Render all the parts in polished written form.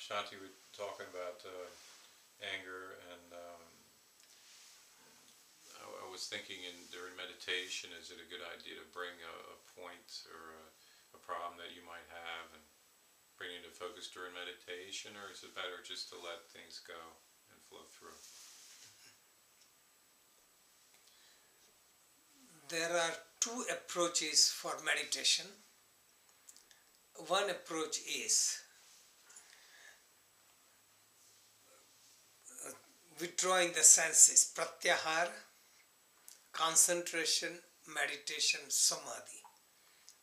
Shanti, we're talking about anger, and I was thinking during meditation, is it a good idea to bring a point or a problem that you might have and bring it into focus during meditation, or is it better just to let things go and flow through? There are two approaches for meditation. One approach is withdrawing the senses, pratyahara, concentration, meditation, samadhi,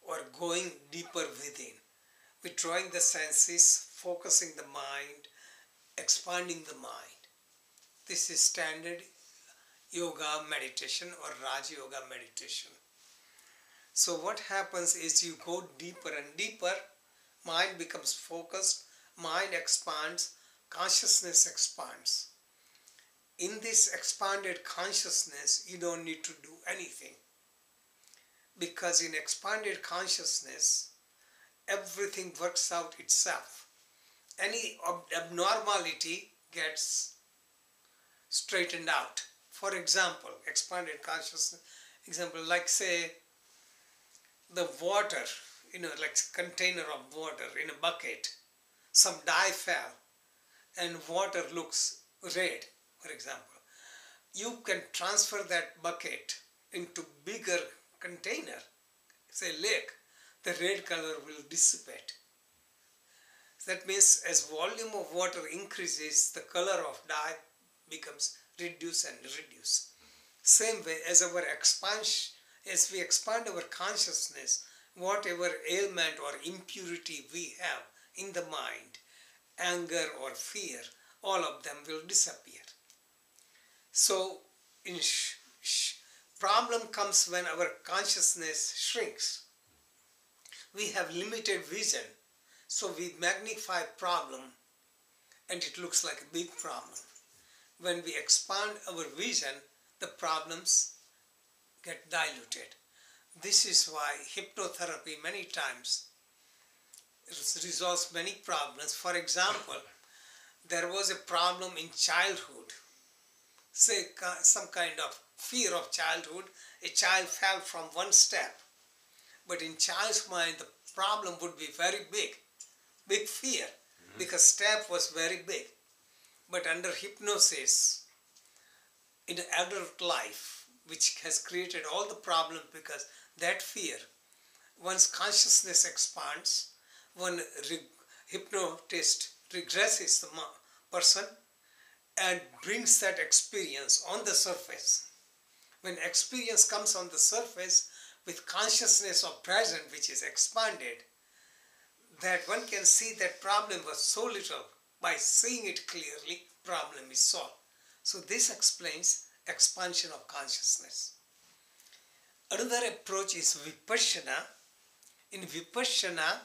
or going deeper within, withdrawing the senses, focusing the mind, expanding the mind. This is standard yoga meditation or Raj Yoga meditation. So what happens is you go deeper and deeper, mind becomes focused, mind expands, consciousness expands. In this expanded consciousness, you don't need to do anything. Because in expanded consciousness, everything works out itself. Any abnormality gets straightened out. For example, expanded consciousness, example, like say the water, like container of water in a bucket, some dye fell and water looks red, for example. You can transfer that bucket into bigger container, say lake, the red color will dissipate. That means as volume of water increases, the color of dye becomes reduce and reduce. Same way as our expansion, as we expand our consciousness, whatever ailment or impurity we have in the mind, anger or fear, all of them will disappear. So, problem comes when our consciousness shrinks. We have limited vision, so we magnify problem and it looks like a big problem. When we expand our vision, the problems get diluted. This is why hypnotherapy many times resolves many problems. For example, there was a problem in childhood, say some kind of fear of childhood. A child fell from one step, but in child's mind the problem would be very big fear, because step was very big. But under hypnosis, in adult life, which has created all the problems because that fear, once consciousness expands, one hypnotist regresses the person and brings that experience on the surface. When experience comes on the surface with consciousness of present, which is expanded, that one can see that problem was so little. By seeing it clearly, problem is solved. So this explains expansion of consciousness. Another approach is vipassana. In vipassana,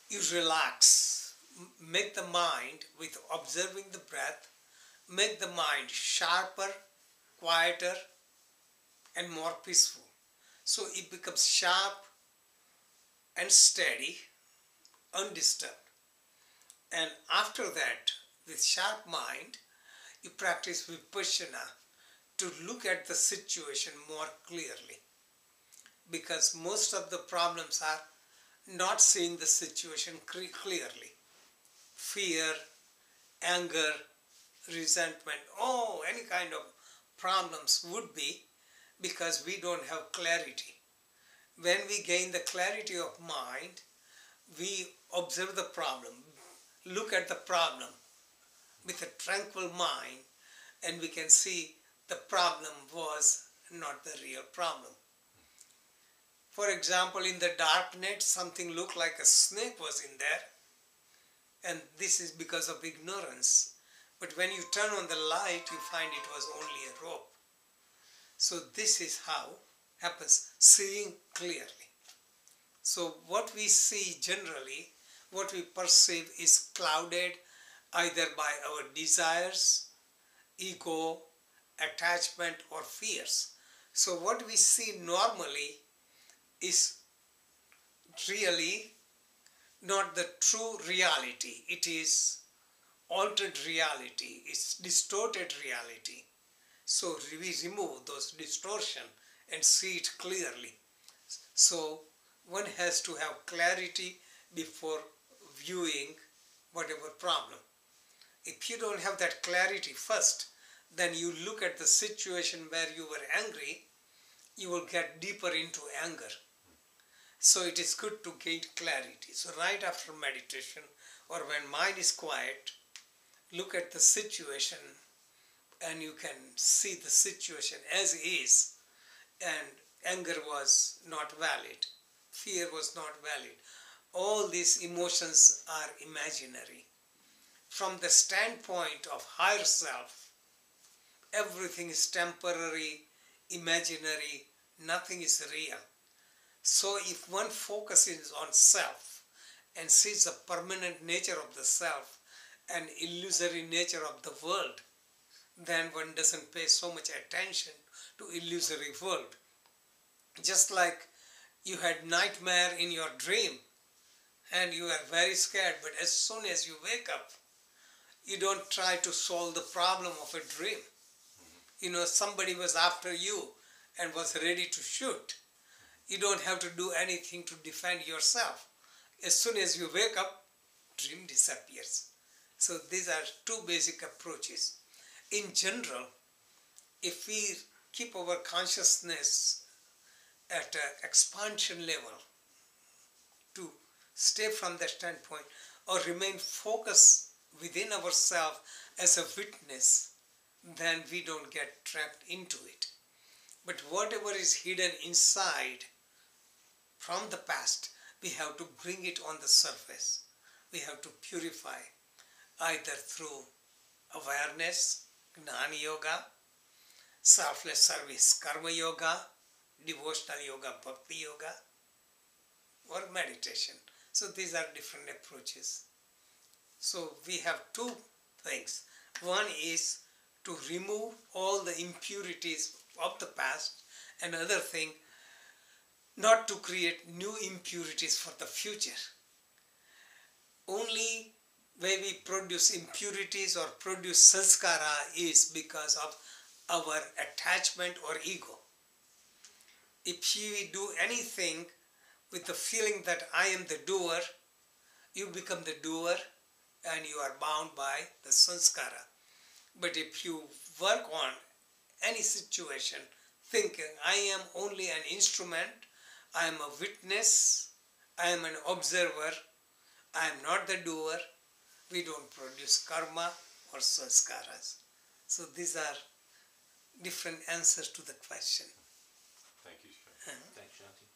you relax, make the mind, with observing the breath, make the mind sharper, quieter, and more peaceful. So it becomes sharp and steady, undisturbed. And after that, with sharp mind, you practice vipassana to look at the situation more clearly. Because most of the problems are not seeing the situation clearly. Fear, anger, resentment, any kind of problems would be because we don't have clarity. When we gain the clarity of mind, we observe the problem, look at the problem with a tranquil mind, and we can see the problem was not the real problem. For example, in the darknet, something looked like a snake was in there, and this is because of ignorance. But when you turn on the light, you find it was only a rope. So this is how happens, seeing clearly. So what we see generally, what we perceive is clouded either by our desires, ego, attachment, or fears. So what we see normally is really not the true reality. It is altered reality. It's distorted reality. So we remove those distortion and see it clearly. So one has to have clarity before viewing whatever problem. If you don't have that clarity first, then you look at the situation where you were angry, you will get deeper into anger. So it is good to gain clarity. So right after meditation or when mind is quiet, look at the situation and you can see the situation as is, and anger was not valid, fear was not valid. All these emotions are imaginary. From the standpoint of higher self, everything is temporary, imaginary, nothing is real. So if one focuses on self and sees the permanent nature of the self and illusory nature of the world, then one doesn't pay so much attention to illusory world. Just like you had nightmare in your dream and you are very scared, but as soon as you wake up, you don't try to solve the problem of a dream. You know, somebody was after you and was ready to shoot. You don't have to do anything to defend yourself. As soon as you wake up, dream disappears. So these are two basic approaches. In general, if we keep our consciousness at an expansion level, to stay from that standpoint or remain focused within ourselves as a witness, then we don't get trapped into it. But whatever is hidden inside from the past, we have to bring it on the surface. We have to purify either through awareness, Gnana Yoga, selfless service, Karma Yoga, devotional yoga, Bhakti Yoga, or meditation. So these are different approaches. So we have two things. One is to remove all the impurities of the past. Another thing, not to create new impurities for the future. Only way we produce impurities or produce sanskara is because of our attachment or ego. If we do anything with the feeling that I am the doer, you become the doer and you are bound by the sanskara. But if you work on any situation thinking I am only an instrument, I am a witness, I am an observer, I am not the doer, we don't produce karma or sanskaras. So these are different answers to the question. Thank you, Sri. Thanks, Shanti.